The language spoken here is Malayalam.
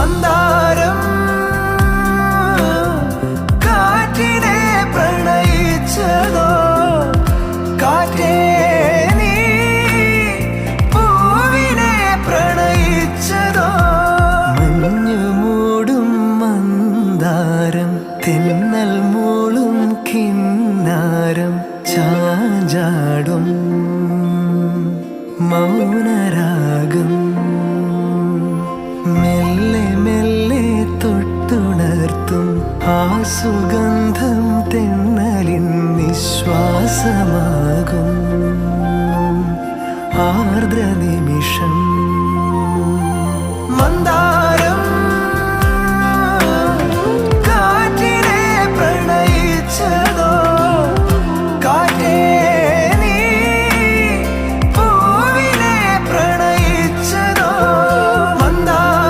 മന്ദാരം കാറ്റിനെ പ്രണയിച്ചതോ, കാറ്റേ നീ പൂവിനെ പ്രണയിച്ചതോ. മഞ്ഞു മൂടും മന്ദാരം, തെന്നൽ മൂളും കിന്നാരം, ചാഞ്ചാടും മൗനരാഗം, മെല്ലെ മെല്ലെ തൊട്ടുണർത്തും ആ സുഗന്ധം തെന്നലിൻ നിശ്വാസമാകും ആർദ്ര നിമിഷം. മന്ദാരം